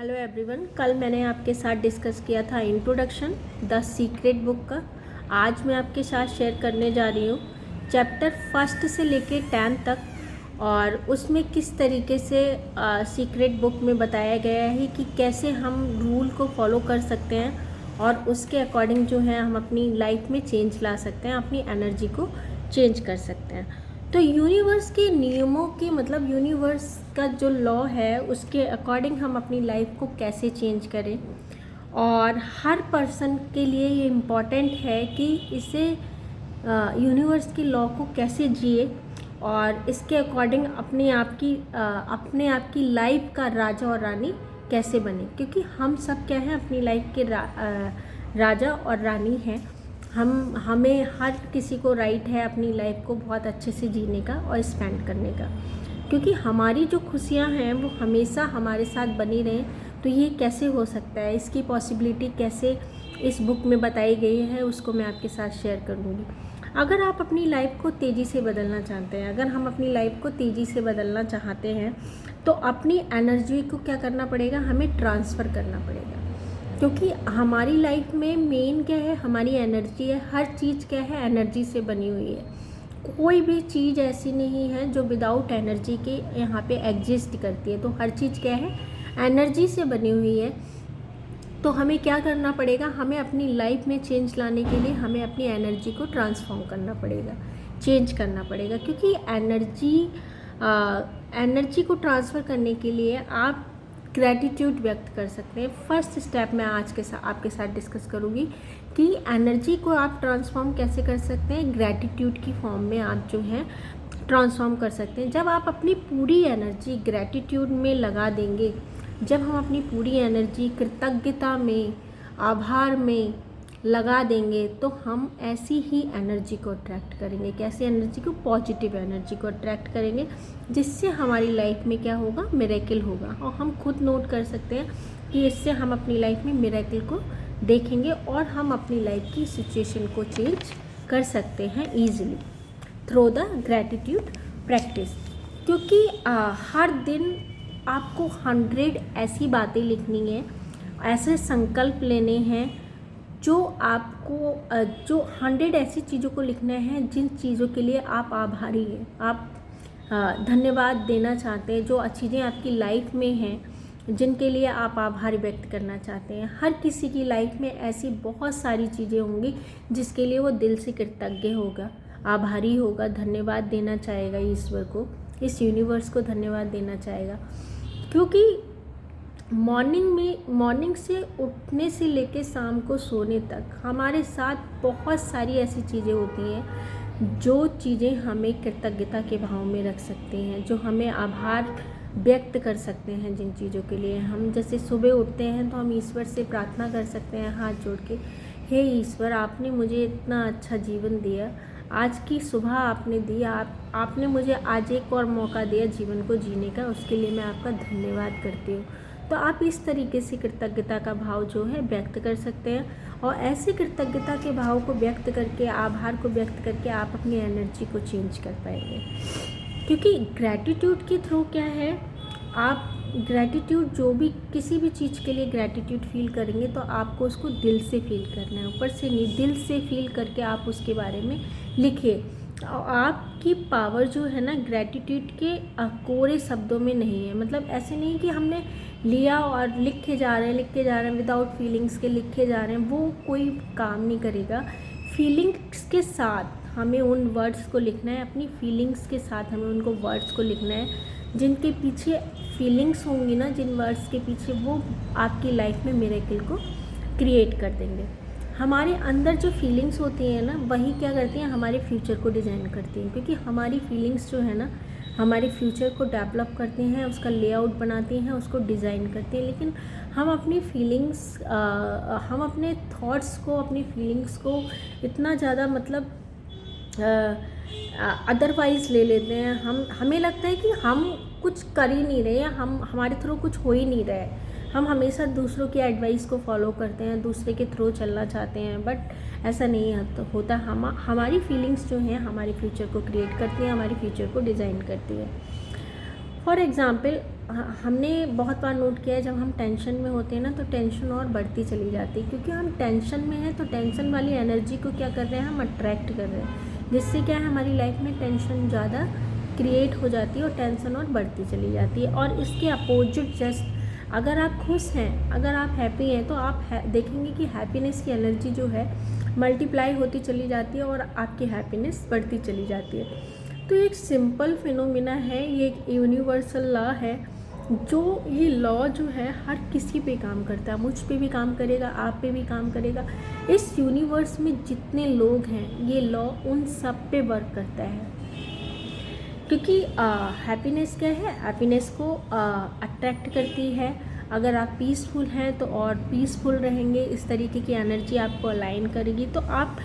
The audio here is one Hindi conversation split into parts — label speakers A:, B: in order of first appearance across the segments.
A: हेलो एवरीवन, कल मैंने आपके साथ डिस्कस किया था इंट्रोडक्शन द सीक्रेट बुक का। आज मैं आपके साथ शेयर करने जा रही हूँ चैप्टर फर्स्ट से लेके 10 तक, और उसमें किस तरीके से सीक्रेट बुक में बताया गया है कि कैसे हम रूल को फॉलो कर सकते हैं और उसके अकॉर्डिंग जो है हम अपनी लाइफ में चेंज ला सकते हैं, अपनी एनर्जी को चेंज कर सकते हैं। तो यूनिवर्स के नियमों के मतलब यूनिवर्स का जो लॉ है उसके अकॉर्डिंग हम अपनी लाइफ को कैसे चेंज करें, और हर पर्सन के लिए ये इम्पॉर्टेंट है कि इसे यूनिवर्स के लॉ को कैसे जिए और इसके अकॉर्डिंग अपने आप की लाइफ का राजा और रानी कैसे बने, क्योंकि हम सब क्या हैं, अपनी लाइफ के राजा और रानी हैं। हमें हर किसी को राइट है अपनी लाइफ को बहुत अच्छे से जीने का और स्पेंड करने का, क्योंकि हमारी जो खुशियां हैं वो हमेशा हमारे साथ बनी रहें। तो ये कैसे हो सकता है, इसकी पॉसिबिलिटी कैसे इस बुक में बताई गई है, उसको मैं आपके साथ शेयर करूँगी। अगर आप अपनी लाइफ को तेज़ी से बदलना चाहते हैं, अगर हम अपनी लाइफ को तेज़ी से बदलना चाहते हैं तो अपनी एनर्जी को क्या करना पड़ेगा, हमें ट्रांसफ़र करना पड़ेगा। क्योंकि हमारी लाइफ में मेन क्या है, हमारी एनर्जी है। हर चीज़ क्या है, एनर्जी से बनी हुई है। कोई भी चीज़ ऐसी नहीं है जो विदाउट एनर्जी के यहाँ पे एग्जिस्ट करती है। तो हर चीज़ क्या है, एनर्जी से बनी हुई है। तो हमें क्या करना पड़ेगा, हमें अपनी लाइफ में चेंज लाने के लिए हमें अपनी एनर्जी को ट्रांसफॉर्म करना पड़ेगा, चेंज करना पड़ेगा। क्योंकि एनर्जी को ट्रांसफ़र करने के लिए आप ग्रैटिट्यूड व्यक्त कर सकते हैं। फर्स्ट स्टेप मैं आज आपके साथ डिस्कस करूँगी कि एनर्जी को आप ट्रांसफॉर्म कैसे कर सकते हैं। ग्रैटिट्यूड की फॉर्म में आप जो है ट्रांसफॉर्म कर सकते हैं। जब आप अपनी पूरी एनर्जी ग्रैटिट्यूड में लगा देंगे, जब हम अपनी पूरी एनर्जी कृतज्ञता में, आभार में लगा देंगे, तो हम ऐसी ही एनर्जी को अट्रैक्ट करेंगे। कैसे एनर्जी को, पॉजिटिव एनर्जी को अट्रैक्ट करेंगे, जिससे हमारी लाइफ में क्या होगा, मिरेकल होगा। और हम खुद नोट कर सकते हैं कि इससे हम अपनी लाइफ में मिरेकल को देखेंगे और हम अपनी लाइफ की सिचुएशन को चेंज कर सकते हैं easily through the gratitude practice. क्योंकि हर दिन आपको 100 ऐसी बातें लिखनी है, ऐसे संकल्प लेने हैं जो 100 ऐसी चीज़ों को लिखना है जिन चीज़ों के लिए आप आभारी हैं, आप धन्यवाद देना चाहते हैं, जो चीज़ें आपकी लाइफ में हैं जिनके लिए आप आभार व्यक्त करना चाहते हैं। हर किसी की लाइफ में ऐसी बहुत सारी चीज़ें होंगी जिसके लिए वो दिल से कृतज्ञ होगा, आभारी होगा, धन्यवाद देना चाहेगा ईश्वर को, इस यूनिवर्स को धन्यवाद देना चाहेगा। क्योंकि मॉर्निंग से उठने से लेके शाम को सोने तक हमारे साथ बहुत सारी ऐसी चीज़ें होती हैं जो चीज़ें हमें कृतज्ञता के भाव में रख सकती हैं, जो हमें आभार व्यक्त कर सकते हैं। जिन चीज़ों के लिए हम जैसे सुबह उठते हैं तो हम ईश्वर से प्रार्थना कर सकते हैं हाथ जोड़ के, हे ईश्वर, आपने मुझे इतना अच्छा जीवन दिया, आज की सुबह आपने दी, आपने मुझे आज एक और मौका दिया जीवन को जीने का, उसके लिए मैं आपका धन्यवाद करती हूँ। तो आप इस तरीके से कृतज्ञता का भाव जो है व्यक्त कर सकते हैं, और ऐसे कृतज्ञता के भाव को व्यक्त करके, आभार को व्यक्त करके आप अपनी एनर्जी को चेंज कर पाएंगे। क्योंकि ग्रैटिट्यूड के थ्रू क्या है, आप ग्रैटिट्यूड जो भी किसी भी चीज़ के लिए ग्रैटिट्यूड फील करेंगे तो आपको उसको दिल से फील करना है, ऊपर से नहीं, दिल से फील करके आप उसके बारे में लिखिए। आपकी पावर जो है ना ग्रैटिट्यूड के कोरे शब्दों में नहीं है। मतलब ऐसे नहीं कि हमने लिया और लिखे जा रहे हैं विदाउट फीलिंग्स के लिखे जा रहे हैं, वो कोई काम नहीं करेगा। फीलिंग्स के साथ हमें उन वर्ड्स को लिखना है, अपनी फीलिंग्स के साथ हमें उनको वर्ड्स को लिखना है। जिनके पीछे फीलिंग्स होंगी ना, जिन वर्ड्स के पीछे, वो आपकी लाइफ में मिरेकल को क्रिएट कर देंगे। हमारे अंदर जो फीलिंग्स होती हैं ना, वही क्या करती हैं, हमारे फ्यूचर को डिज़ाइन करती हैं। क्योंकि हमारी फीलिंग्स जो है ना, हमारे फ्यूचर को डेवलप करती हैं, उसका लेआउट बनाती हैं, उसको डिज़ाइन करती हैं। लेकिन हम अपनी फीलिंग्स, हम अपने थॉट्स को, अपनी फीलिंग्स को इतना ज़्यादा मतलब अदरवाइज़ ले लेते हैं। हमें लगता है कि हम कुछ कर ही नहीं रहे हैं, हमारे थ्रू कुछ हो ही नहीं रहा है। हम हमेशा दूसरों की एडवाइस को फॉलो करते हैं, दूसरे के थ्रू चलना चाहते हैं, बट ऐसा नहीं होता। हमारी फीलिंग्स जो हैं हमारे फ्यूचर को क्रिएट करती हैं, हमारे फ्यूचर को डिज़ाइन करती है। फॉर एग्ज़ाम्पल हमने बहुत बार नोट किया है, जब हम टेंशन में होते हैं ना तो टेंशन और बढ़ती चली जाती है, क्योंकि हम टेंशन में हैं तो टेंशन वाली एनर्जी को क्या कर रहे हैं, हम अट्रैक्ट कर रहे हैं, जिससे क्या है हमारी लाइफ में टेंशन ज़्यादा क्रिएट हो जाती है और टेंशन और बढ़ती चली जाती है। और इसके अपोजिट जस्ट अगर आप खुश हैं, अगर आप हैप्पी हैं, तो आप देखेंगे कि हैप्पीनेस की एनर्जी जो है मल्टीप्लाई होती चली जाती है और आपकी हैप्पीनेस बढ़ती चली जाती है। तो एक सिंपल फिनोमिना है, ये एक यूनिवर्सल लॉ है, जो ये लॉ जो है हर किसी पे काम करता है, मुझ पे भी काम करेगा, आप पे भी काम करेगा। इस यूनिवर्स में जितने लोग हैं ये लॉ उन सब पे वर्क करता है, क्योंकि हैप्पीनेस क्या है, हैप्पीनेस को अट्रैक्ट करती है। अगर आप पीसफुल हैं तो और पीसफुल रहेंगे, इस तरीके की एनर्जी आपको अलाइन करेगी। तो आप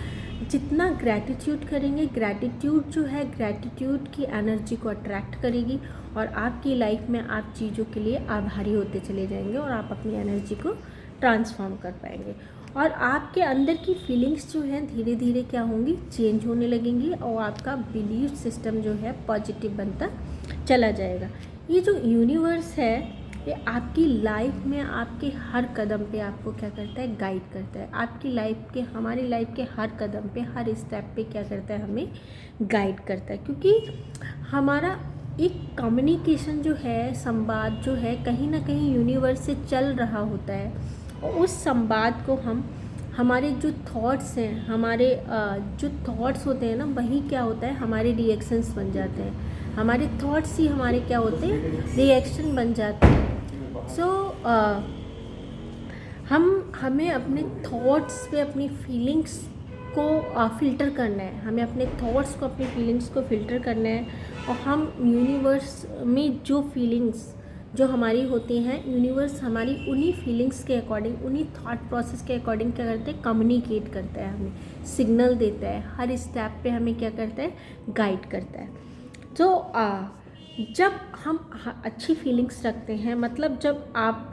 A: जितना ग्रैटिट्यूड करेंगे, ग्रैटिट्यूड जो है ग्रैटिट्यूड की एनर्जी को अट्रैक्ट करेगी और आपकी लाइफ में आप चीज़ों के लिए आभारी होते चले जाएंगे और आप अपनी एनर्जी को ट्रांसफॉर्म कर पाएंगे। और आपके अंदर की फीलिंग्स जो हैं धीरे धीरे क्या होंगी, चेंज होने लगेंगी और आपका बिलीफ सिस्टम जो है पॉजिटिव बनता चला जाएगा। ये जो यूनिवर्स है ये आपकी लाइफ में आपके हर कदम पे आपको क्या करता है, गाइड करता है। आपकी लाइफ के, हमारी लाइफ के हर कदम पे, हर स्टेप पे क्या करता है, हमें गाइड करता है, क्योंकि हमारा एक कम्युनिकेशन जो है, संवाद जो है कहीं ना कहीं यूनिवर्स से चल रहा होता है। और उस संवाद को हम, हमारे जो थॉट्स हैं, हमारे जो थॉट्स होते हैं ना, वही क्या होता है, हमारे रिएक्शंस बन जाते हैं। हमारे थॉट्स ही हमारे क्या होते हैं, रिएक्शन बन जाते हैं। हमें अपने थॉट्स पे अपनी फीलिंग्स को फ़िल्टर करना है, हमें अपने थॉट्स को, अपनी फीलिंग्स को फ़िल्टर करना है। और हम यूनिवर्स में जो फीलिंग्स जो हमारी होती हैं, यूनिवर्स हमारी उन्हीं फीलिंग्स के अकॉर्डिंग, उन्हीं थॉट प्रोसेस के अकॉर्डिंग क्या करते हैं, कम्युनिकेट करता है, हमें सिग्नल देता है, हर स्टेप पे हमें क्या करता है, गाइड करता है। तो जब हम अच्छी फीलिंग्स रखते हैं, मतलब जब आप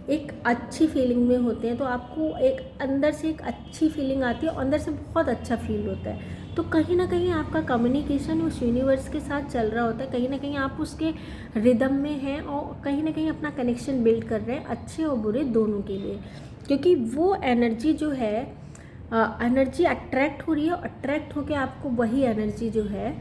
A: एक अच्छी फीलिंग में होते हैं तो आपको एक अंदर से एक अच्छी फीलिंग आती है, अंदर से बहुत अच्छा फील होता है। तो कहीं ना कहीं आपका कम्युनिकेशन उस यूनिवर्स के साथ चल रहा होता है, कहीं ना कहीं आप उसके रिदम में हैं और कहीं ना कहीं अपना कनेक्शन बिल्ड कर रहे हैं, अच्छे और बुरे दोनों के लिए। क्योंकि वो एनर्जी जो है, एनर्जी अट्रैक्ट हो रही है, अट्रैक्ट होकर आपको वही एनर्जी जो है,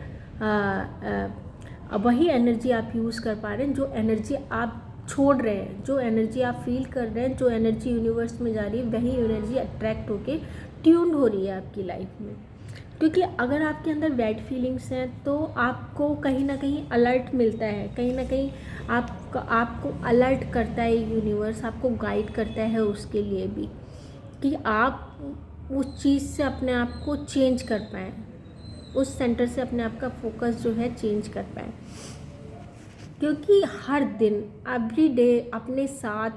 A: वही एनर्जी आप यूज़ कर पा रहे हैं, जो एनर्जी आप छोड़ रहे हैं, जो एनर्जी आप फील कर रहे हैं, जो एनर्जी यूनिवर्स में जा रही है, वही एनर्जी अट्रैक्ट होके ट्यून्ड हो रही है आपकी लाइफ में। क्योंकि अगर आपके अंदर बैड फीलिंग्स हैं तो आपको कहीं ना कहीं अलर्ट मिलता है, कहीं ना कहीं आपको अलर्ट करता है यूनिवर्स, आपको गाइड करता है उसके लिए भी, कि आप उस चीज़ से अपने आप को चेंज कर पाएँ, उस सेंटर से अपने आप का फोकस जो है चेंज कर पाएँ। क्योंकि हर दिन, एवरी डे अपने साथ,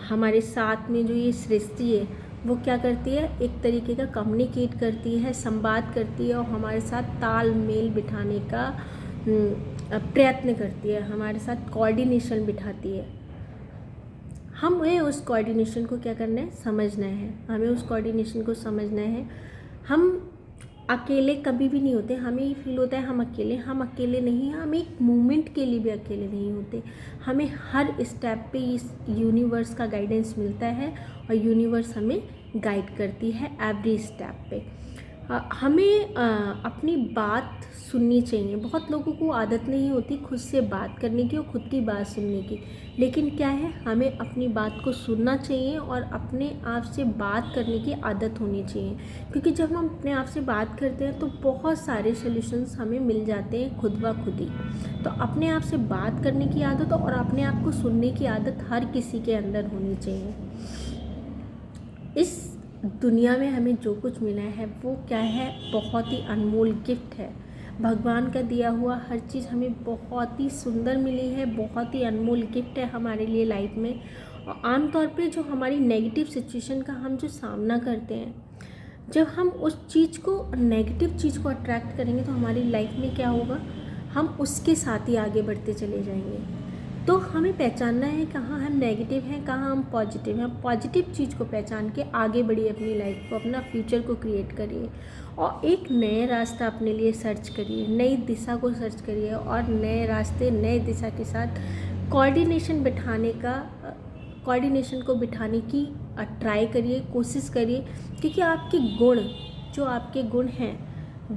A: हमारे साथ में जो ये सृष्टि है वो क्या करती है, एक तरीके का कम्युनिकेट करती है, संवाद करती है और हमारे साथ तालमेल बिठाने का प्रयत्न करती है, हमारे साथ कोऑर्डिनेशन बिठाती है। हमें उस कोऑर्डिनेशन को क्या करना है, समझना है, हमें उस कोऑर्डिनेशन को समझना है। हम अकेले कभी भी नहीं होते, हमें ये फील होता है हम अकेले नहीं हैं, हम एक मोमेंट के लिए भी अकेले नहीं होते। हमें हर स्टेप पे इस यूनिवर्स का गाइडेंस मिलता है और यूनिवर्स हमें गाइड करती है एवरी स्टेप पे। हमें अपनी बात सुननी चाहिए। बहुत लोगों को आदत नहीं होती खुद से बात करने की और खुद की बात सुनने की, लेकिन क्या है, हमें अपनी बात को सुनना चाहिए और अपने आप से बात करने की आदत होनी चाहिए। क्योंकि जब हम अपने आप से बात करते हैं तो बहुत सारे सॉल्यूशंस हमें मिल जाते हैं खुद ब खुद ही। तो अपने आप से बात करने की आदत और अपने आप को सुनने की आदत हर किसी के अंदर होनी चाहिए। इस दुनिया में हमें जो कुछ मिला है वो क्या है, बहुत ही अनमोल गिफ्ट है। भगवान का दिया हुआ हर चीज़ हमें बहुत ही सुंदर मिली है, बहुत ही अनमोल गिफ्ट है हमारे लिए लाइफ में। और आमतौर पे जो हमारी नेगेटिव सिचुएशन का हम जो सामना करते हैं, जब हम उस चीज़ को, नेगेटिव चीज़ को अट्रैक्ट करेंगे तो हमारी लाइफ में क्या होगा, हम उसके साथ ही आगे बढ़ते चले जाएंगे। तो हमें पहचानना है कहाँ हम नेगेटिव हैं, कहाँ हम पॉजिटिव हैं। पॉजिटिव चीज़ को पहचान के आगे बढ़िए, अपनी लाइफ को, अपना फ्यूचर को क्रिएट करिए और एक नए रास्ता अपने लिए सर्च करिए, नई दिशा को सर्च करिए और नए रास्ते, नए दिशा के साथ कोऑर्डिनेशन को बिठाने की ट्राई करिए, कोशिश करिए, क्योंकि आपके गुण हैं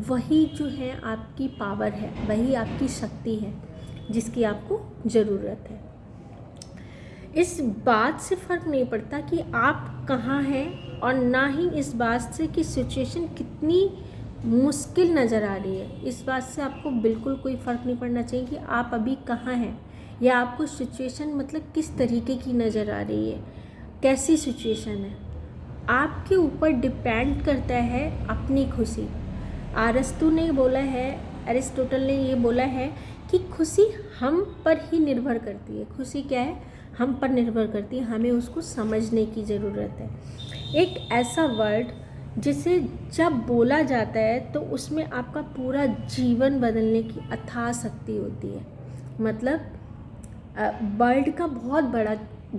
A: वही जो है आपकी पावर है, वही आपकी शक्ति है जिसकी आपको ज़रूरत है। इस बात से फ़र्क नहीं पड़ता कि आप कहाँ हैं और ना ही इस बात से कि सिचुएशन कितनी मुश्किल नज़र आ रही है। इस बात से आपको बिल्कुल कोई फ़र्क नहीं पड़ना चाहिए कि आप अभी कहाँ हैं या आपको सिचुएशन मतलब किस तरीके की नज़र आ रही है, कैसी सिचुएशन है। आपके ऊपर डिपेंड करता है अपनी खुशी। अरिस्टोटल ने ये बोला है कि खुशी हम पर ही निर्भर करती है। खुशी क्या है? हम पर निर्भर करती है, हमें उसको समझने की ज़रूरत है। एक ऐसा वर्ड जिसे जब बोला जाता है तो उसमें आपका पूरा जीवन बदलने की अथाह शक्ति होती है। मतलब वर्ड का बहुत बड़ा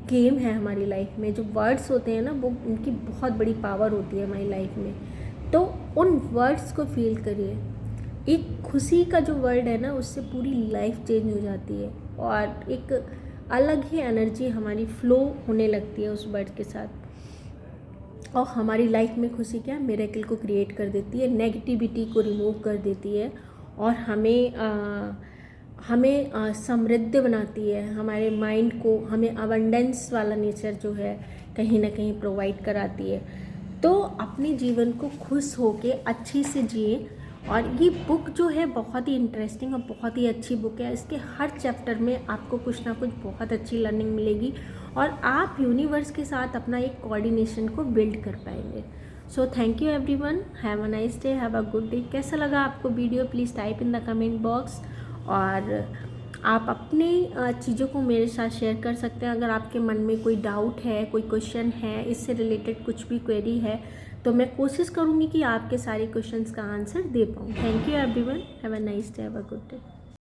A: गेम है हमारी लाइफ में। जो वर्ड्स होते हैं ना, वो उनकी बहुत बड़ी पावर होती है हमारी लाइफ में। तो उन वर्ड्स को फील करिए। एक खुशी का जो वर्ड है ना, उससे पूरी लाइफ चेंज हो जाती है और एक अलग ही एनर्जी हमारी फ्लो होने लगती है उस वर्ड के साथ। और हमारी लाइफ में खुशी क्या, मिरेकल को क्रिएट कर देती है, नेगेटिविटी को रिमूव कर देती है और हमें समृद्ध बनाती है। हमारे माइंड को हमें अबंडेंस वाला नेचर जो है कहीं ना कहीं प्रोवाइड कराती है। तो अपने जीवन को खुश होके अच्छे से जिए। और ये बुक जो है बहुत ही इंटरेस्टिंग और बहुत ही अच्छी बुक है। इसके हर चैप्टर में आपको कुछ ना कुछ बहुत अच्छी लर्निंग मिलेगी और आप यूनिवर्स के साथ अपना एक कोऑर्डिनेशन को बिल्ड कर पाएंगे। So thank you everyone, have a nice day, have a good day. कैसा लगा आपको video, please type in the comment box. और आप अपनी चीज़ों को मेरे साथ शेयर कर सकते हैं। अगर आपके मन में कोई डाउट है, कोई क्वेश्चन है, इससे रिलेटेड कुछ भी क्वेरी है, तो मैं कोशिश करूँगी कि आपके सारे क्वेश्चंस का आंसर दे पाऊँ। Thank you everyone, have a nice day, have a good day.